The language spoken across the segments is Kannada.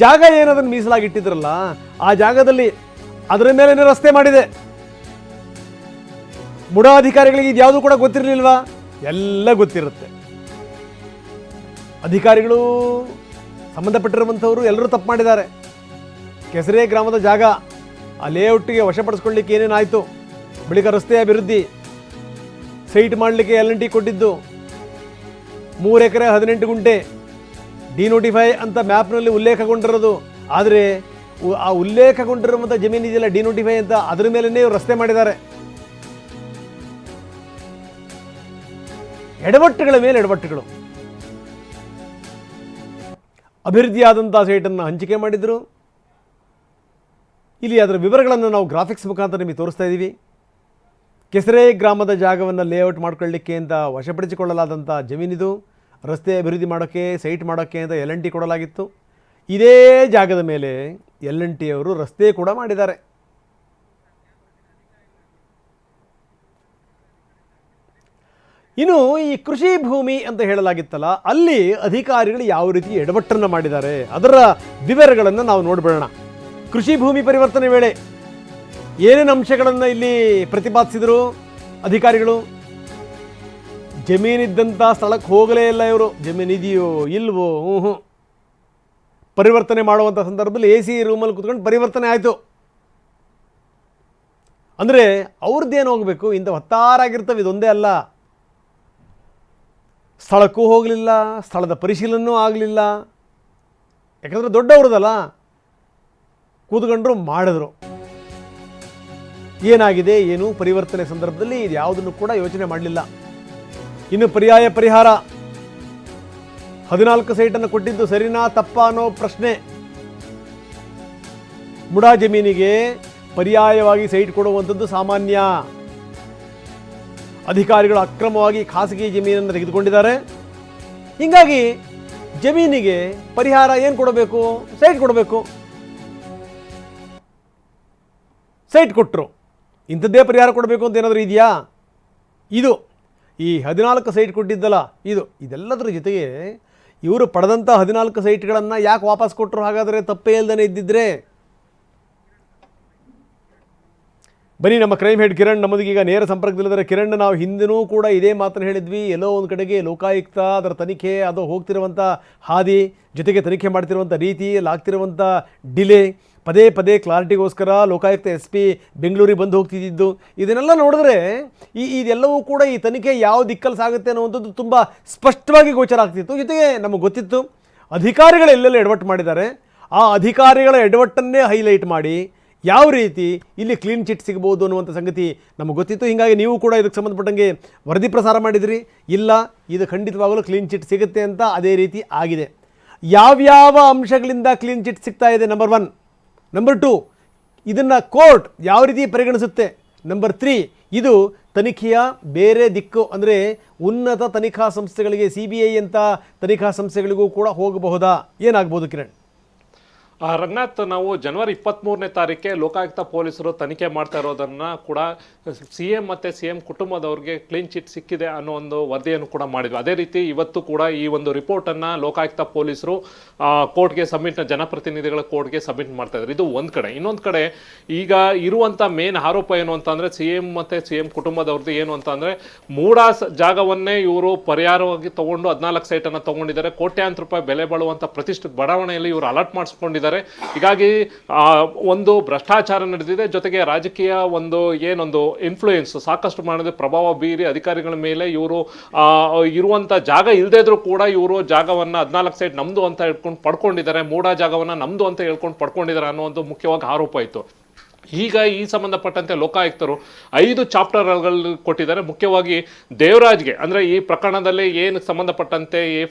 ಜಾಗ ಏನದನ್ನು ಮೀಸಲಾಗಿಟ್ಟಿದ್ರಲ್ಲ ಆ ಜಾಗದಲ್ಲಿ ಅದರ ಮೇಲೆ ರಸ್ತೆ ಮಾಡಿದೆ. ಮುಡಾ ಅಧಿಕಾರಿಗಳಿಗೆ ಇದ್ಯಾವುದು ಕೂಡ ಗೊತ್ತಿರಲಿಲ್ವಾ? ಎಲ್ಲ ಗೊತ್ತಿರುತ್ತೆ. ಅಧಿಕಾರಿಗಳು ಸಂಬಂಧಪಟ್ಟಿರುವಂಥವರು ಎಲ್ಲರೂ ತಪ್ಪು ಮಾಡಿದ್ದಾರೆ. ಕೆಸರೆ ಗ್ರಾಮದ ಜಾಗ ಆ ಲೇಔಟ್ಗೆ ವಶಪಡಿಸ್ಕೊಳ್ಳಿಕ್ಕೆ ಏನೇನಾಯಿತು, ಬಳಿಕ ರಸ್ತೆ ಅಭಿವೃದ್ಧಿ, ಸೈಟ್ ಮಾಡಲಿಕ್ಕೆ L&T ಕೊಟ್ಟಿದ್ದು 3 ಎಕರೆ 18 ಗುಂಟೆ ಡಿನೋಟಿಫೈ ಅಂತ ಮ್ಯಾಪ್ನಲ್ಲಿ ಉಲ್ಲೇಖಗೊಂಡಿರೋದು. ಆದರೆ ಆ ಉಲ್ಲೇಖಗೊಂಡಿರುವಂಥ ಜಮೀನು ಇದೆಯಲ್ಲ ಡಿನೋಟಿಫೈ ಅಂತ, ಅದರ ಮೇಲೇ ಇವರು ರಸ್ತೆ ಮಾಡಿದ್ದಾರೆ. ಎಡವಟ್ಟುಗಳ ಮೇಲೆ ಎಡವಟ್ಟುಗಳು. ಅಭಿವೃದ್ಧಿಯಾದಂಥ ಸೈಟನ್ನು ಹಂಚಿಕೆ ಮಾಡಿದರು. ಇಲ್ಲಿ ಅದರ ವಿವರಗಳನ್ನು ನಾವು ಗ್ರಾಫಿಕ್ಸ್ ಮುಖಾಂತರ ನಿಮಗೆ ತೋರಿಸ್ತಾ ಇದ್ದೀವಿ. ಕೆಸರೆ ಗ್ರಾಮದ ಜಾಗವನ್ನು ಲೇಔಟ್ ಮಾಡ್ಕೊಳ್ಳಿಕ್ಕೆ ಅಂತ ವಶಪಡಿಸಿಕೊಳ್ಳಲಾದಂಥ ಜಮೀನಿದು. ರಸ್ತೆ ಅಭಿವೃದ್ಧಿ ಮಾಡೋಕ್ಕೆ, ಸೈಟ್ ಮಾಡೋಕ್ಕೆ ಅಂತ L&T ಕೊಡಲಾಗಿತ್ತು. ಇದೇ ಜಾಗದ ಮೇಲೆ L&T ಅವರು ರಸ್ತೆ ಕೂಡ ಮಾಡಿದ್ದಾರೆ. ಇನ್ನು ಈ ಕೃಷಿ ಭೂಮಿ ಅಂತ ಹೇಳಲಾಗಿತ್ತಲ್ಲ, ಅಲ್ಲಿ ಅಧಿಕಾರಿಗಳು ಯಾವ ರೀತಿ ಎಡವಟ್ಟನ್ನು ಮಾಡಿದ್ದಾರೆ ಅದರ ವಿವರಗಳನ್ನು ನಾವು ನೋಡಿಬಿಡೋಣ. ಕೃಷಿ ಭೂಮಿ ಪರಿವರ್ತನೆ ವೇಳೆ ಏನೇನು ಅಂಶಗಳನ್ನು ಇಲ್ಲಿ ಪ್ರತಿಪಾದಿಸಿದರು ಅಧಿಕಾರಿಗಳು? ಜಮೀನಿದ್ದಂಥ ಸ್ಥಳಕ್ಕೆ ಹೋಗಲೇ ಇಲ್ಲ ಇವರು. ಜಮೀನಿದೆಯೋ ಇಲ್ವೋ, ಪರಿವರ್ತನೆ ಮಾಡುವಂಥ ಸಂದರ್ಭದಲ್ಲಿ AC ರೂಮಲ್ಲಿ ಕೂತ್ಕೊಂಡು ಪರಿವರ್ತನೆ ಆಯಿತು ಅಂದರೆ ಅವ್ರದ್ದೇನು ಹೋಗಬೇಕು? ಇಂಥ ಹೊತ್ತಾರಾಗಿರ್ತವೆ. ಇದೊಂದೇ ಅಲ್ಲ, ಸ್ಥಳಕ್ಕೂ ಹೋಗಲಿಲ್ಲ, ಸ್ಥಳದ ಪರಿಶೀಲನೆಯೂ ಆಗಲಿಲ್ಲ. ಯಾಕಂದರೆ ದೊಡ್ಡವ್ರದಲ್ಲ, ಕೂತ್ಕೊಂಡ್ರು ಮಾಡಿದ್ರು. ಏನಾಗಿದೆ ಏನು ಪರಿವರ್ತನೆ ಸಂದರ್ಭದಲ್ಲಿ ಇದು ಯಾವುದನ್ನು ಕೂಡ ಯೋಚನೆ ಮಾಡಲಿಲ್ಲ. ಇನ್ನು ಪರ್ಯಾಯ ಪರಿಹಾರ 14 ಸೈಟನ್ನು ಕೊಟ್ಟಿದ್ದು ಸರಿನಾ ತಪ್ಪಾ ಅನ್ನೋ ಪ್ರಶ್ನೆ. ಮುಡಾ ಜಮೀನಿಗೆ ಪರ್ಯಾಯವಾಗಿ ಸೈಟ್ ಕೊಡುವಂಥದ್ದು ಸಾಮಾನ್ಯ. ಅಧಿಕಾರಿಗಳು ಅಕ್ರಮವಾಗಿ ಖಾಸಗಿ ಜಮೀನನ್ನು ತೆಗೆದುಕೊಂಡಿದ್ದಾರೆ. ಹೀಗಾಗಿ ಜಮೀನಿಗೆ ಪರಿಹಾರ ಏನು ಕೊಡಬೇಕು? ಸೈಟ್ ಕೊಡಬೇಕು. ಸೈಟ್ ಕೊಟ್ಟರು. ಇಂಥದ್ದೇ ಪರಿಹಾರ ಕೊಡಬೇಕು ಅಂತ ಏನಾದರೂ ಇದೆಯಾ? ಇದು ಈ 14 ಸೈಟ್ ಕೊಟ್ಟಿದ್ದಲ್ಲ, ಇದೆಲ್ಲದರ ಜೊತೆಗೆ ಇವರು ಪಡೆದಂಥ 14 ಸೈಟ್ಗಳನ್ನು ಯಾಕೆ ವಾಪಸ್ ಕೊಟ್ಟರು? ಹಾಗಾದರೆ ತಪ್ಪೇ ಇಲ್ಲದೇ ಇದ್ದಿದ್ರೆ. ಬನ್ನಿ, ನಮ್ಮ ಕ್ರೈಮ್ ಹೆಡ್ ಕಿರಣ್ ನಮ್ಮದೀಗ ನೇರ ಸಂಪರ್ಕದಲ್ಲಿದ್ದಾರೆ. ಕಿರಣ್, ನಾವು ಹಿಂದಿನೂ ಕೂಡ ಇದೇ ಮಾತನ್ನು ಹೇಳಿದ್ವಿ. ಎಲ್ಲೋ ಒಂದು ಕಡೆಗೆ ಲೋಕಾಯುಕ್ತ ಅದರ ತನಿಖೆ, ಅದು ಹೋಗ್ತಿರುವಂಥ ಹಾದಿ, ಜೊತೆಗೆ ತನಿಖೆ ಮಾಡ್ತಿರುವಂಥ ರೀತಿ, ಅಲ್ಲಿ ಆಗ್ತಿರುವಂಥ ಡಿಲೇ, ಪದೇ ಪದೇ ಕ್ಲಾರಿಟಿಗೋಸ್ಕರ ಲೋಕಾಯುಕ್ತ SP ಬೆಂಗಳೂರಿಗೆ ಬಂದು ಹೋಗ್ತಿದ್ದು, ಇದನ್ನೆಲ್ಲ ನೋಡಿದ್ರೆ ಇದೆಲ್ಲವೂ ಕೂಡ ಈ ತನಿಖೆ ಯಾವ ದಿಕ್ಕಲ್ಲಿ ಸಾಗುತ್ತೆ ಅನ್ನುವಂಥದ್ದು ತುಂಬ ಸ್ಪಷ್ಟವಾಗಿ ಗೋಚರ ಆಗ್ತಿತ್ತು. ಜೊತೆಗೆ ನಮಗೆ ಗೊತ್ತಿತ್ತು ಅಧಿಕಾರಿಗಳು ಎಲ್ಲೆಲ್ಲ ಎಡವಟ್ಟು ಮಾಡಿದ್ದಾರೆ. ಆ ಅಧಿಕಾರಿಗಳ ಎಡವಟ್ಟನ್ನೇ ಹೈಲೈಟ್ ಮಾಡಿ ಯಾವ ರೀತಿ ಇಲ್ಲಿ ಕ್ಲೀನ್ ಚಿಟ್ ಸಿಗ್ಬೋದು ಅನ್ನುವಂಥ ಸಂಗತಿ ನಮಗೆ ಗೊತ್ತಿತ್ತು. ಹೀಗಾಗಿ ನೀವು ಕೂಡ ಇದಕ್ಕೆ ಸಂಬಂಧಪಟ್ಟಂಗೆ ವರದಿ ಪ್ರಸಾರ ಮಾಡಿದಿರಿ. ಇಲ್ಲ, ಇದು ಖಂಡಿತವಾಗಲೂ ಕ್ಲೀನ್ ಚಿಟ್ ಸಿಗುತ್ತೆ ಅಂತ ಅದೇ ರೀತಿ ಆಗಿದೆ. ಯಾವ್ಯಾವ ಅಂಶಗಳಿಂದ ಕ್ಲೀನ್ ಚಿಟ್ ಸಿಗ್ತಾ ಇದೆ? ನಂಬರ್ 1. ನಂಬರ್ 2, ಇದನ್ನು ಕೋರ್ಟ್ ಯಾವ ರೀತಿ ಪರಿಗಣಿಸುತ್ತೆ? ನಂಬರ್ 3, ಇದು ತನಿಖೆಯ ಬೇರೆ ದಿಕ್ಕು, ಅಂದರೆ ಉನ್ನತ ತನಿಖಾ ಸಂಸ್ಥೆಗಳಿಗೆ, CBI ಅಂತ ತನಿಖಾ ಸಂಸ್ಥೆಗಳಿಗೂ ಕೂಡ ಹೋಗಬಹುದಾ? ಏನಾಗ್ಬೋದು ಕಿರಣ್? ರಂಗನಾಥ್, ನಾವು ಜನವರಿ 23ನೇ ತಾರೀಕೆ ಲೋಕಾಯುಕ್ತ ಪೊಲೀಸರು ತನಿಖೆ ಮಾಡ್ತಾ ಇರೋದನ್ನ ಕೂಡ CM ಮತ್ತು CM ಕುಟುಂಬದವ್ರಿಗೆ ಕ್ಲೀನ್ ಚಿಟ್ ಸಿಕ್ಕಿದೆ ಅನ್ನೋ ಒಂದು ವರದಿಯನ್ನು ಕೂಡ ಮಾಡಿದ್ವಿ. ಅದೇ ರೀತಿ ಇವತ್ತು ಕೂಡ ಈ ಒಂದು ರಿಪೋರ್ಟನ್ನು ಲೋಕಾಯುಕ್ತ ಪೊಲೀಸರು ಕೋರ್ಟ್ಗೆ ಸಬ್ಮಿಟ್, ಜನಪ್ರತಿನಿಧಿಗಳ ಕೋರ್ಟ್ಗೆ ಸಬ್ಮಿಟ್ ಮಾಡ್ತಾ ಇದ್ದಾರೆ. ಇದು ಒಂದು ಕಡೆ. ಇನ್ನೊಂದು ಕಡೆ ಈಗ ಇರುವಂಥ ಮೇನ್ ಆರೋಪ ಏನು ಅಂತಂದರೆ CM ಮತ್ತು CM ಕುಟುಂಬದವ್ರದ್ದು ಏನು ಅಂತಂದರೆ, ಮೂಡಾ ಜಾಗವನ್ನೇ ಇವರು ಪರಿಹಾರವಾಗಿ ತೊಗೊಂಡು 14 ಸೈಟನ್ನು ತೊಗೊಂಡಿದ್ದಾರೆ. ಕೋಟ್ಯಾಂತರ ರೂಪಾಯಿ ಬೆಲೆ ಬಾಳುವಂಥ ಪ್ರತಿಷ್ಠಿತ ಬಡಾವಣೆಯಲ್ಲಿ ಇವರು ಅಲರ್ಟ್ ಮಾಡಿಸ್ಕೊಂಡಿದ್ದಾರೆ. ಹೀಗಾಗಿ ಒಂದು ಭ್ರಷ್ಟಾಚಾರ ನಡೆದಿದೆ. ಜೊತೆಗೆ ರಾಜಕೀಯ ಒಂದು ಏನೊಂದು ಇನ್ಫ್ಲೂಯೆನ್ಸ್ ಸಾಕಷ್ಟು ಮಾಡಿದ ಪ್ರಭಾವ ಬೀರಿ ಅಧಿಕಾರಿಗಳ ಮೇಲೆ ಇವರು ಇರುವಂಥ ಜಾಗ ಇಲ್ಲದೇ ಇದ್ರೂ ಕೂಡ ಇವರು ಜಾಗವನ್ನು 14 ಸೈಟ್ ನಮ್ಮದು ಅಂತ ಹೇಳ್ಕೊಂಡು ಪಡ್ಕೊಂಡಿದ್ದಾರೆ, ಮೂಡಾ ಜಾಗವನ್ನು ನಮ್ಮದು ಅಂತ ಹೇಳ್ಕೊಂಡು ಪಡ್ಕೊಂಡಿದ್ದಾರೆ ಅನ್ನೋ ಒಂದು ಮುಖ್ಯವಾಗಿ ಆರೋಪ ಇತ್ತು. ಈಗ ಈ ಸಂಬಂಧಪಟ್ಟಂತೆ ಲೋಕಾಯುಕ್ತರು 5 ಚಾಪ್ಟರ್ಗಳು ಕೊಟ್ಟಿದ್ದಾರೆ. ಮುಖ್ಯವಾಗಿ ದೇವರಾಜ್ಗೆ, ಅಂದರೆ ಈ ಪ್ರಕರಣದಲ್ಲಿ ಏನು ಸಂಬಂಧಪಟ್ಟಂತೆ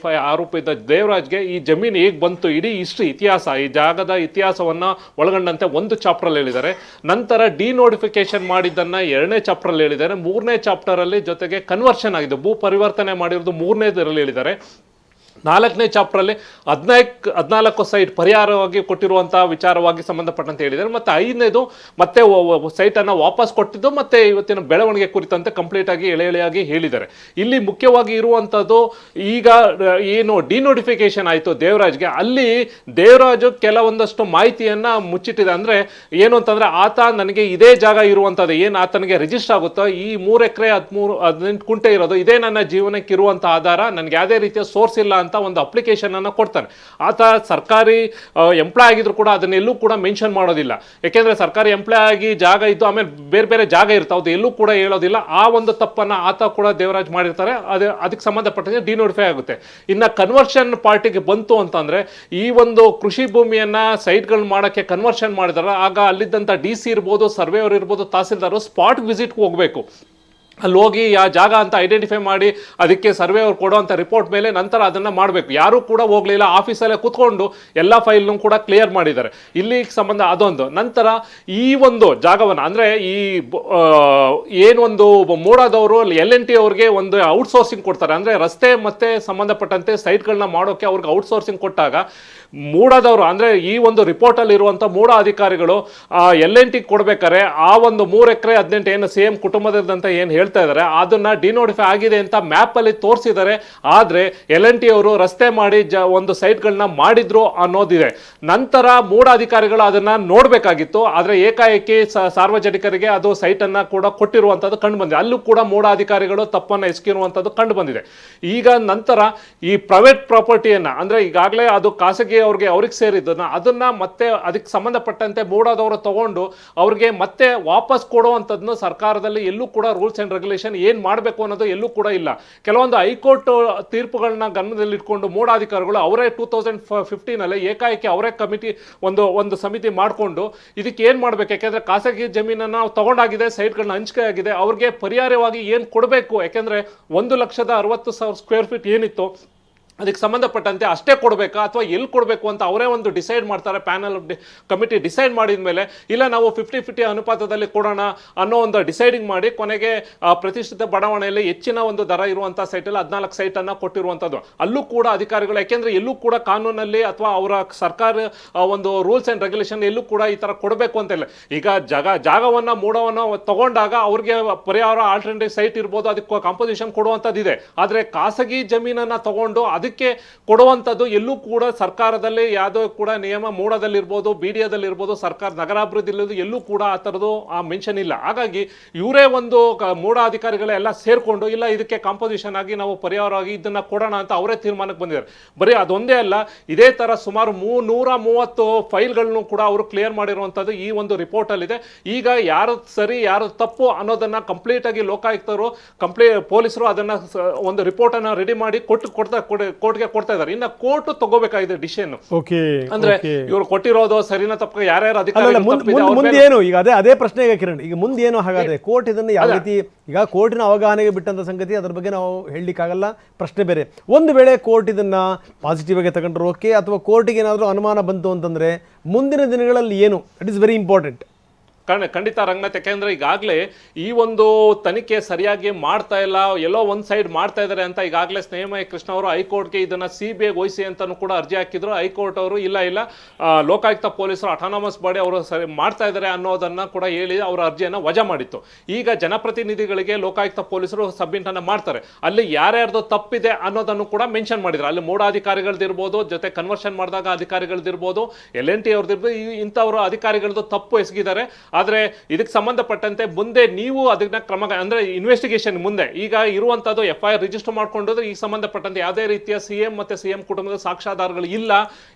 ಆರೋಪ ಇದ್ದ ದೇವರಾಜ್ಗೆ ಈ ಜಮೀನು ಹೇಗೆ ಬಂತು, ಇಡೀ ಇತಿಹಾಸ, ಈ ಜಾಗದ ಇತಿಹಾಸವನ್ನು ಒಳಗೊಂಡಂತೆ 1 ಚಾಪ್ಟರಲ್ಲಿ ಹೇಳಿದ್ದಾರೆ. ನಂತರ ಡಿನೋಟಿಫಿಕೇಶನ್ ಮಾಡಿದ್ದನ್ನು 2ನೇ ಚಾಪ್ಟರಲ್ಲಿ ಹೇಳಿದ್ದಾರೆ. 3ನೇ ಚಾಪ್ಟರಲ್ಲಿ ಜೊತೆಗೆ ಕನ್ವರ್ಷನ್ ಆಗಿದೆ, ಭೂ ಪರಿವರ್ತನೆ ಮಾಡಿರೋದು 3ನೇದರಲ್ಲಿ ಹೇಳಿದ್ದಾರೆ. 4ನೇ ಚಾಪ್ಟರಲ್ಲಿ 14 ಸೈಟ್ ಪರಿಹಾರವಾಗಿ ಕೊಟ್ಟಿರುವಂತಹ ವಿಚಾರವಾಗಿ ಸಂಬಂಧಪಟ್ಟಂತೆ ಹೇಳಿದ್ದಾರೆ. ಮತ್ತೆ 5ನೇದು ಮತ್ತೆ ಸೈಟನ್ನು ವಾಪಸ್ ಕೊಟ್ಟಿದ್ದು ಮತ್ತೆ ಇವತ್ತಿನ ಬೆಳವಣಿಗೆ ಕುರಿತಂತೆ ಕಂಪ್ಲೀಟ್ ಆಗಿ ಎಳೆಯಾಗಿ ಹೇಳಿದ್ದಾರೆ. ಇಲ್ಲಿ ಮುಖ್ಯವಾಗಿ ಇರುವಂಥದ್ದು ಈಗ ಏನು ಡಿನೋಟಿಫಿಕೇಶನ್ ಆಯಿತು ದೇವರಾಜ್ಗೆ, ಅಲ್ಲಿ ದೇವರಾಜು ಕೆಲವೊಂದಷ್ಟು ಮಾಹಿತಿಯನ್ನು ಮುಚ್ಚಿಟ್ಟಿದೆ. ಅಂದರೆ ಏನು ಅಂತಂದರೆ ಆತ ನನಗೆ ಇದೇ ಜಾಗ ಇರುವಂಥದ್ದು ಏನು ಆತನಿಗೆ ರಿಜಿಸ್ಟರ್ ಆಗುತ್ತೋ ಈ 3 ಎಕರೆ 18 ಕುಂಟೆ ಇರೋದು ಇದೇ ನನ್ನ ಜೀವನಕ್ಕೆ ಇರುವಂಥ ಆಧಾರ, ನನಗೆ ಯಾವುದೇ ರೀತಿಯ ಸೋರ್ಸ್ ಇಲ್ಲ ಅಂತ ಒಂದು ಅಪ್ಲಿಕೇಶನ್ ಅನ್ನು ಕೊಡ್ತಾನೆ. ಆತ ಸರ್ಕಾರಿ ಎಂಪ್ಲಾಯ್ ಆಗಿದ್ರು ಕೂಡ ಅದನ್ನೆಲ್ಲೂ ಕೂಡ ಮೆನ್ಷನ್ ಮಾಡೋದಿಲ್ಲ. ಯಾಕೆಂದ್ರೆ ಸರ್ಕಾರಿ ಎಂಪ್ಲಾಯ್ ಆಗಿ ಜಾಗ ಇದ್ದು ಆಮೇಲೆ ಬೇರೆ ಬೇರೆ ಜಾಗ ಇರ್ತಾವೆ, ಅದು ಎಲ್ಲೂ ಕೂಡ ಹೇಳೋದಿಲ್ಲ. ಆ ಒಂದು ತಪ್ಪನ್ನು ಆತ ಕೂಡ ದೇವರಾಜ್ ಮಾಡಿರ್ತಾರೆ. ಅದಕ್ಕೆ ಸಂಬಂಧಪಟ್ಟಂತೆ ಡಿನೋಟಿಫೈ ಆಗುತ್ತೆ. ಇನ್ನು ಕನ್ವರ್ಷನ್ ಪಾರ್ಟಿಗೆ ಬಂತು ಅಂತಂದ್ರೆ ಈ ಒಂದು ಕೃಷಿ ಭೂಮಿಯನ್ನ ಸೈಟ್ಗಳು ಮಾಡೋಕ್ಕೆ ಕನ್ವರ್ಷನ್ ಮಾಡಿದಾರೆ, ಆಗ ಅಲ್ಲಿದ್ದಂಥ DC ಇರ್ಬೋದು, ಸರ್ವೇಯರ್ ಇರ್ಬೋದು, ತಹಸೀಲ್ದಾರ್ ಸ್ಪಾಟ್ ವಿಸಿಟ್ಗೆ ಹೋಗಬೇಕು. ಅಲ್ಲಿ ಹೋಗಿ ಆ ಜಾಗ ಅಂತ ಐಡೆಂಟಿಫೈ ಮಾಡಿ ಅದಕ್ಕೆ ಸರ್ವೆ ಅವ್ರು ಕೊಡುವಂಥ ರಿಪೋರ್ಟ್ ಮೇಲೆ ನಂತರ ಅದನ್ನು ಮಾಡಬೇಕು. ಯಾರೂ ಕೂಡ ಹೋಗಲಿಲ್ಲ, ಆಫೀಸಲ್ಲೇ ಕೂತ್ಕೊಂಡು ಎಲ್ಲ ಫೈಲ್ನು ಕೂಡ ಕ್ಲಿಯರ್ ಮಾಡಿದ್ದಾರೆ. ಇಲ್ಲಿ ಸಂಬಂಧ ಅದೊಂದು. ನಂತರ ಈ ಒಂದು ಜಾಗವನ್ನು ಅಂದರೆ ಈ ಏನೊಂದು ಮೂಡಾದವರು LNT ಅವ್ರಿಗೆ ಒಂದು ಔಟ್ಸೋರ್ಸಿಂಗ್ ಕೊಡ್ತಾರೆ. ಅಂದರೆ ರಸ್ತೆ ಮತ್ತು ಸಂಬಂಧಪಟ್ಟಂತೆ ಸೈಟ್ಗಳನ್ನ ಮಾಡೋಕ್ಕೆ ಅವ್ರಿಗೆ ಔಟ್ಸೋರ್ಸಿಂಗ್ ಕೊಟ್ಟಾಗ ಮೂಡಾದವರು ಅಂದರೆ ಈ ಒಂದು ರಿಪೋರ್ಟಲ್ಲಿ ಇರುವಂಥ ಮೂಡ ಅಧಿಕಾರಿಗಳು LNT ಕೊಡ್ಬೇಕಾರೆ ಆ ಒಂದು 3 ಎಕರೆ 18 ಏನು CM ಕುಟುಂಬದಂತ ಏನು ಹೇಳ್ತಾ ಇದ್ದಾರೆ ಅದನ್ನ ಡಿನೋಟಿಫೈ ಆಗಿದೆ ಅಂತ ಮ್ಯಾಪ್ ಅಲ್ಲಿ ತೋರಿಸಿದ್ದಾರೆ. ಆದ್ರೆ LNT ಅವರು ರಸ್ತೆ ಮಾಡಿ ಒಂದು ಸೈಟ್ಗಳನ್ನ ಮಾಡಿದ್ರು ಅನ್ನೋದಿದೆ. ನಂತರ ಮೂಡ ಅಧಿಕಾರಿಗಳು ಅದನ್ನ ನೋಡ್ಬೇಕಾಗಿತ್ತು, ಆದ್ರೆ ಏಕಾಏಕಿ ಸಾರ್ವಜನಿಕರಿಗೆ ಅದು ಸೈಟ್ ಅನ್ನ ಕೂಡ ಕೊಟ್ಟಿರುವಂತದ್ದು ಕಂಡು ಬಂದಿದೆ. ಅಲ್ಲೂ ಕೂಡ ಮೂಡ ಅಧಿಕಾರಿಗಳು ತಪ್ಪನ್ನ ಎಸಗಿರುವಂತದ್ದು ಕಂಡು ಬಂದಿದೆ. ಈಗ ನಂತರ ಈ ಪ್ರೈವೇಟ್ ಪ್ರಾಪರ್ಟಿಯನ್ನ ಅಂದ್ರೆ ಈಗಾಗಲೇ ಅದು ಖಾಸಗಿ ಅವ್ರಿಗೆ ಸೇರಿದ್ದನ್ನ ಅದನ್ನ ಮತ್ತೆ ಅದಕ್ಕೆ ಸಂಬಂಧಪಟ್ಟಂತೆ ಮೂಡಾದವರು ತಗೊಂಡು ಅವ್ರಿಗೆ ಮತ್ತೆ ವಾಪಸ್ ಕೊಡುವಂಥದ್ದನ್ನು ಸರ್ಕಾರದಲ್ಲಿ ಎಲ್ಲೂ ಕೂಡ ರೂಲ್ಸ್ ಅಂಡ್ ರೆಗ್ಯುಲೇಷನ್ ಏನು ಮಾಡಬೇಕು ಅನ್ನೋದು ಎಲ್ಲೂ ಕೂಡ ಇಲ್ಲ. ಕೆಲವೊಂದು ಹೈಕೋರ್ಟ್ ತೀರ್ಪುಗಳನ್ನ ಗಮನದಲ್ಲಿಟ್ಕೊಂಡು ಮೂಡಾಧಿಕಾರಿಗಳು ಅವರೇ 2015 ಏಕಾಏಕಿ ಅವರೇ ಕಮಿಟಿ ಒಂದು ಸಮಿತಿ ಮಾಡಿಕೊಂಡು ಇದಕ್ಕೆ ಏನು ಮಾಡಬೇಕು, ಯಾಕೆಂದ್ರೆ ಖಾಸಗಿ ಜಮೀನನ್ನು ತಗೊಂಡಾಗಿದೆ, ಸೈಟ್ಗಳನ್ನ ಹಂಚಿಕೆ ಆಗಿದೆ, ಅವ್ರಿಗೆ ಪರಿಹಾರವಾಗಿ ಏನು ಕೊಡಬೇಕು, ಯಾಕೆಂದ್ರೆ 1,60,000 ಸ್ಕ್ವೇರ್ ಫೀಟ್ ಏನಿತ್ತು ಅದಕ್ಕೆ ಸಂಬಂಧಪಟ್ಟಂತೆ ಅಷ್ಟೇ ಕೊಡಬೇಕಾ ಅಥವಾ ಎಲ್ಲಿ ಕೊಡಬೇಕು ಅಂತ ಅವರೇ ಒಂದು ಡಿಸೈಡ್ ಮಾಡ್ತಾರೆ. ಪ್ಯಾನಲ್ ಕಮಿಟಿ ಡಿಸೈಡ್ ಮಾಡಿದ ಮೇಲೆ ಇಲ್ಲ ನಾವು 50-50 ಅನುಪಾತದಲ್ಲಿ ಕೊಡೋಣ ಅನ್ನೋ ಒಂದು ಡಿಸೈಡಿಂಗ್ ಮಾಡಿ ಕೊನೆಗೆ ಪ್ರತಿಷ್ಠಿತ ಬಡಾವಣೆಯಲ್ಲಿ ಹೆಚ್ಚಿನ ಒಂದು ದರ ಇರುವಂಥ ಸೈಟಲ್ಲಿ 14 ಸೈಟನ್ನು ಕೊಟ್ಟಿರುವಂಥದ್ದು. ಅಲ್ಲೂ ಕೂಡ ಅಧಿಕಾರಿಗಳು ಯಾಕೆಂದರೆ ಎಲ್ಲೂ ಕೂಡ ಕಾನೂನಲ್ಲಿ ಅಥವಾ ಅವರ ಸರ್ಕಾರ ಒಂದು ರೂಲ್ಸ್ ಆ್ಯಂಡ್ ರೆಗ್ಯುಲೇಷನ್ ಎಲ್ಲೂ ಕೂಡ ಈ ಥರ ಕೊಡಬೇಕು ಅಂತ ಇಲ್ಲ. ಈಗ ಜಾಗವನ್ನು ಮೂಡವನ್ನು ತಗೊಂಡಾಗ ಅವ್ರಿಗೆ ಪರಿಹಾರ ಆಲ್ಟರ್ನೇಟಿವ್ ಸೈಟ್ ಇರ್ಬೋದು, ಅದಕ್ಕೆ ಕಾಂಪೋಸಿಷನ್ ಕೊಡುವಂಥದ್ದಿದೆ. ಆದರೆ ಖಾಸಗಿ ಜಮೀನನ್ನು ತಗೊಂಡು ಅದಕ್ಕೆ ಕೊಡುವಂಥದ್ದು ಎಲ್ಲೂ ಕೂಡ ಸರ್ಕಾರದಲ್ಲಿ ಯಾವುದೋ ಕೂಡ ನಿಯಮ ಮೂಡದಲ್ಲಿರ್ಬೋದು, BDAದಲ್ಲಿರ್ಬೋದು, ಸರ್ಕಾರ ನಗರಾಭಿವೃದ್ಧಿ ಎಲ್ಲೂ ಕೂಡ ಆ ಥರದ್ದು ಆ ಮೆನ್ಷನ್ ಇಲ್ಲ. ಹಾಗಾಗಿ ಇವರೇ ಒಂದು ಮೂಡ ಅಧಿಕಾರಿಗಳೆಲ್ಲ ಸೇರಿಕೊಂಡು ಇಲ್ಲ ಇದಕ್ಕೆ ಕಾಂಪೋಸಿಷನ್ ಆಗಿ ನಾವು ಪರಿಹಾರವಾಗಿ ಇದನ್ನು ಕೊಡೋಣ ಅಂತ ಅವರೇ ತೀರ್ಮಾನಕ್ಕೆ ಬಂದಿದ್ದಾರೆ. ಬರೀ ಅದೊಂದೇ ಅಲ್ಲ, ಇದೇ ಥರ ಸುಮಾರು 130 ಫೈಲ್ಗಳನ್ನು ಕೂಡ ಅವರು ಕ್ಲಿಯರ್ ಮಾಡಿರುವಂಥದ್ದು ಈ ಒಂದು ರಿಪೋರ್ಟಲ್ಲಿದೆ. ಈಗ ಯಾರು ಸರಿ ಯಾರು ತಪ್ಪು ಅನ್ನೋದನ್ನು ಕಂಪ್ಲೀಟಾಗಿ ಲೋಕಾಯುಕ್ತರು ಪೊಲೀಸರು ಅದನ್ನು ಒಂದು ರಿಪೋರ್ಟನ್ನು ರೆಡಿ ಮಾಡಿ ಕೋರ್ಟ್ಗೆ ಕೊಡ್ತಾ ಇದ್ದಾರೆ. ಇನ್ನು ಕೋರ್ಟ್ ತಗೋಬೇಕಾಗಿದೆ ಡಿಸಿಷನ್. ಅಂದ್ರೆ ಇವರು ಕೊಟ್ಟಿರೋದು ಸರಿನಾ ತಪ್ಪ ಯಾರ್ಯಾರು ಅಧಿಕಾರಿಗಳು ಮುಂದೆ ಏನು ಈಗ ಅದೇ ಪ್ರಶ್ನೆ ಈಗ ಕಿರಣ್, ಈಗ ಮುಂದೆ ಏನು ಹಾಗಾದ್ರೆ ಕೋರ್ಟ್ ಇದನ್ನು ಯಾವ ರೀತಿ ಈಗ ಕೋರ್ಟಿನ ಅವಗಾಹನೆಗೆ ಬಿಟ್ಟಂತ ಸಂಗತಿ, ಅದ್ರ ಬಗ್ಗೆ ನಾವು ಹೇಳಲಿಕ್ಕಾಗಲ್ಲ, ಪ್ರಶ್ನೆ ಬೇರೆ. ಒಂದು ವೇಳೆ ಕೋರ್ಟ್ ಇದನ್ನ ಪಾಸಿಟಿವ್ ಆಗಿ ತಗೊಂಡ್ರು ಓಕೆ, ಅಥವಾ ಕೋರ್ಟಿಗೆ ಏನಾದರೂ ಅನುಮಾನ ಬಂತು ಅಂತಂದ್ರೆ ಮುಂದಿನ ದಿನಗಳಲ್ಲಿ ಏನು, ಇಟ್ ಇಸ್ ವೆರಿ ಇಂಪಾರ್ಟೆಂಟ್. ಖಂಡಿತ ರಂಗನಾಥ್, ಯಾಕೆಂದ್ರೆ ಈಗಾಗಲೇ ಈ ಒಂದು ತನಿಖೆ ಸರಿಯಾಗಿ ಮಾಡ್ತಾ ಇಲ್ಲ, ಎಲ್ಲೋ ಒಂದು ಸೈಡ್ ಮಾಡ್ತಾ ಇದ್ದಾರೆ ಅಂತ ಈಗಾಗಲೇ ಸ್ನೇಹಮಯ ಕೃಷ್ಣ ಅವರು ಹೈಕೋರ್ಟ್ಗೆ ಇದನ್ನ CBI ವಹಿಸಿ ಅಂತಾನು ಕೂಡ ಅರ್ಜಿ ಹಾಕಿದ್ರು. ಹೈಕೋರ್ಟ್ ಅವರು ಇಲ್ಲ ಲೋಕಾಯುಕ್ತ ಪೊಲೀಸರು ಅಟಾನಮಸ್ ಬಾಡಿ ಅವರು ಸರಿ ಮಾಡ್ತಾ ಇದ್ದಾರೆ ಅನ್ನೋದನ್ನ ಕೂಡ ಹೇಳಿ ಅವರ ಅರ್ಜಿಯನ್ನು ವಜಾ ಮಾಡಿತ್ತು. ಈಗ ಜನಪ್ರತಿನಿಧಿಗಳಿಗೆ ಲೋಕಾಯುಕ್ತ ಪೊಲೀಸರು ಸಬ್ಮಿಟ್ ಅನ್ನ ಮಾಡ್ತಾರೆ, ಅಲ್ಲಿ ಯಾರ್ಯಾರ್ದು ತಪ್ಪಿದೆ ಅನ್ನೋದನ್ನು ಕೂಡ ಮೆನ್ಷನ್ ಮಾಡಿದ್ರು. ಅಲ್ಲಿ ಮೂಢಾಧಿಕಾರಿಗಳದಿರ್ಬೋದು, ಜೊತೆ ಕನ್ವರ್ಷನ್ ಮಾಡಿದಾಗ ಅಧಿಕಾರಿಗಳದಿರ್ಬೋದು, LNT ಅವ್ರದಿರ್ಬೋದು, ಇಂಥವರು ಅಧಿಕಾರಿಗಳದ್ದು ತಪ್ಪು ಎಸಗಿದ್ದಾರೆ. ಆದರೆ ಇದಕ್ಕೆ ಸಂಬಂಧಪಟ್ಟಂತೆ ಮುಂದೆ ನೀವು ಅದನ್ನ ಕ್ರಮ ಅಂದ್ರೆ ಇನ್ವೆಸ್ಟಿಗೇಷನ್ ಮುಂದೆ ಈಗ ಇರುವಂತದ್ದು FIR ರಿಜಿಸ್ಟರ್ ಮಾಡ್ಕೊಂಡ್ರೆ ಈ ಸಂಬಂಧಪಟ್ಟಂತೆ ಯಾವುದೇ ರೀತಿಯ CM ಮತ್ತೆ CM ಕುಟುಂಬದ ಸಾಕ್ಷ್ಯಾಧಾರಗಳು ಇಲ್ಲ,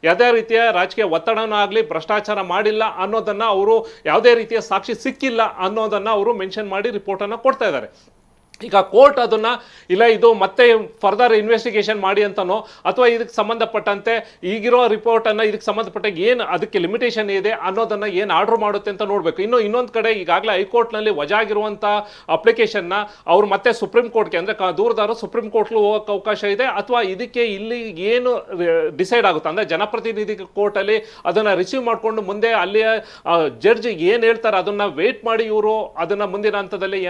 ಯಾವುದೇ ರೀತಿಯ ರಾಜಕೀಯ ಒತ್ತಡನ ಆಗಲಿ ಭ್ರಷ್ಟಾಚಾರ ಮಾಡಿಲ್ಲ ಅನ್ನೋದನ್ನ ಅವರು ಯಾವುದೇ ರೀತಿಯ ಸಾಕ್ಷಿ ಸಿಕ್ಕಿಲ್ಲ ಅನ್ನೋದನ್ನ ಅವರು ಮೆನ್ಷನ್ ಮಾಡಿ ರಿಪೋರ್ಟ್ ಅನ್ನ ಕೊಡ್ತಾ ಇದ್ದಾರೆ. ಈಗ ಕೋರ್ಟ್ ಅದನ್ನ ಇಲ್ಲ ಇದು ಮತ್ತೆ ಫರ್ದರ್ ಇನ್ವೆಸ್ಟಿಗೇಷನ್ ಮಾಡಿ ಅಂತನೋ ಅಥವಾ ಇದಕ್ಕೆ ಸಂಬಂಧಪಟ್ಟಂತೆ ಈಗಿರೋ ರಿಪೋರ್ಟನ್ನು ಇದಕ್ಕೆ ಸಂಬಂಧಪಟ್ಟ ಏನು ಅದಕ್ಕೆ ಲಿಮಿಟೇಷನ್ ಇದೆ ಅನ್ನೋದನ್ನ ಏನು ಆರ್ಡರ್ ಮಾಡುತ್ತೆ ಅಂತ ನೋಡಬೇಕು. ಇನ್ನೊಂದು ಕಡೆ ಈಗಾಗಲೇ ಹೈಕೋರ್ಟ್ನಲ್ಲಿ ವಜಾ ಆಗಿರುವಂಥ ಅಪ್ಲಿಕೇಶನ್ನ ಅವ್ರು ಮತ್ತೆ ಸುಪ್ರೀಂ ಕೋರ್ಟ್ಗೆ ಅಂದರೆ ದೂರದಾರರು ಸುಪ್ರೀಂ ಕೋರ್ಟ್ಗೆ ಹೋಗೋಕ್ಕೆ ಅವಕಾಶ ಇದೆ, ಅಥವಾ ಇದಕ್ಕೆ ಇಲ್ಲಿ ಏನು ಡಿಸೈಡ್ ಆಗುತ್ತೆ ಅಂದರೆ ಜನಪ್ರತಿನಿಧಿ ಕೋರ್ಟಲ್ಲಿ ಅದನ್ನು ರಿಸೀವ್ ಮಾಡಿಕೊಂಡು ಮುಂದೆ ಅಲ್ಲಿಯ ಜಡ್ಜ್ ಏನು ಹೇಳ್ತಾರೆ ಅದನ್ನು ವೇಟ್ ಮಾಡಿ ಇವರು ಅದನ್ನು ಮುಂದಿನ ಹಂತದಲ್ಲಿ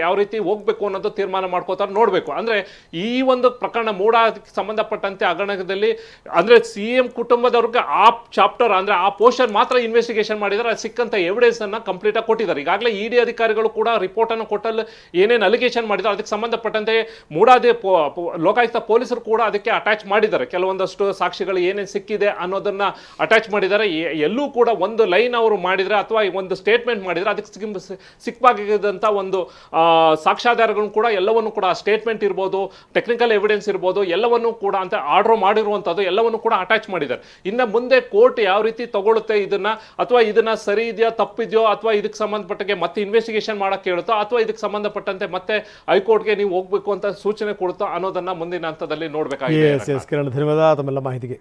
ಯಾವ ರೀತಿ ಹೋಗಬೇಕು ಅನ್ನೋದು ತೀರ್ಮಾನ ಮಾಡ್ಕೋತಾರೆ, ನೋಡ್ಬೇಕು. ಅಂದ್ರೆ ಈ ಒಂದು ಪ್ರಕರಣ ಮೂಡಾದಕ್ಕೆ ಸಂಬಂಧಪಟ್ಟಂತೆ ಹಗರಣದಲ್ಲಿ ಅಂದ್ರೆ ಸಿಎಂ ಕುಟುಂಬದವ್ರಿಗೆ ಆ ಚಾಪ್ಟರ್ ಅಂದ್ರೆ ಆ ಪೋರ್ಷನ್ ಮಾತ್ರ ಇನ್ವೆಸ್ಟಿಗೇಷನ್ ಮಾಡಿದ್ದಾರೆ. ಅದು ಸಿಕ್ಕಂತ ಎವಿಡೆನ್ಸ್ ಅನ್ನ ಕಂಪ್ಲೀಟ್ ಆಗಿ ಕೊಟ್ಟಿದ್ದಾರೆ. ಈಗಾಗಲೇ ಇಡಿ ಅಧಿಕಾರಿಗಳು ಕೂಡ ರಿಪೋರ್ಟ್ ಅನ್ನು ಕೊಟ್ಟಲ್ಲಿ ಏನೇನು ಅಲಿಗೇಷನ್ ಮಾಡಿದ್ದಾರೆ ಅದಕ್ಕೆ ಸಂಬಂಧಪಟ್ಟಂತೆ ಮೂಡಾದಿ ಲೋಕಾಯುಕ್ತ ಪೊಲೀಸರು ಕೂಡ ಅದಕ್ಕೆ ಅಟ್ಯಾಚ್ ಮಾಡಿದ್ದಾರೆ. ಕೆಲವೊಂದಷ್ಟು ಸಾಕ್ಷಿಗಳು ಏನೇನು ಸಿಕ್ಕಿದೆ ಅನ್ನೋದನ್ನ ಅಟ್ಯಾಚ್ ಮಾಡಿದ್ದಾರೆ. ಎಲ್ಲೂ ಕೂಡ ಒಂದು ಲೈನ್ ಅವರು ಮಾಡಿದ್ರೆ ಅಥವಾ ಒಂದು ಸ್ಟೇಟ್ಮೆಂಟ್ ಮಾಡಿದ್ರೆ ಅದಕ್ಕೆ ಸಿಕ್ಕಾಗಿದ್ದಂಥ ಒಂದು ಸಾಕ್ಷ್ಯಾಧಾರಗಳನ್ನು ಕೂಡ ಎಲ್ಲವನ್ನು ಕೂಡ ಸ್ಟೇಟ್ಮೆಂಟ್ ಇರ್ಬೋದು, ಟೆಕ್ನಿಕಲ್ ಎವಿಡೆನ್ಸ್ ಇರ್ಬೋದು, ಎಲ್ಲವನ್ನು ಕೂಡ ಅಂತ ಆರ್ಡರ್ ಮಾಡಿರುವಂಥದ್ದು ಎಲ್ಲವನ್ನು ಕೂಡ ಅಟ್ಯಾಚ್ ಮಾಡಿದ್ದಾರೆ. ಇನ್ನು ಮುಂದೆ ಕೋರ್ಟ್ ಯಾವ ರೀತಿ ತಗೊಳುತ್ತೆ ಇದನ್ನ, ಅಥವಾ ಇದನ್ನ ಸರಿ ಇದೆಯಾ ತಪ್ಪಿದೆಯೋ, ಅಥವಾ ಇದಕ್ಕೆ ಸಂಬಂಧಪಟ್ಟಂಗೆ ಮತ್ತೆ ಇನ್ವೆಸ್ಟಿಗೇಷನ್ ಮಾಡಕ್ಕೆ ಹೇಳುತ್ತೋ, ಅಥವಾ ಇದಕ್ಕೆ ಸಂಬಂಧಪಟ್ಟಂತೆ ಮತ್ತೆ ಹೈಕೋರ್ಟ್ಗೆ ನೀವು ಹೋಗ್ಬೇಕು ಅಂತ ಸೂಚನೆ ಕೊಡುತ್ತೋ ಅನ್ನೋದನ್ನ ಮುಂದಿನ ಹಂತದಲ್ಲಿ ನೋಡ್ಬೇಕಾಗಿದೆ. ಕಿರಣ್, ಧನ್ಯವಾದ ತಮ್ಮೆಲ್ಲ ಮಾಹಿತಿಗೆ.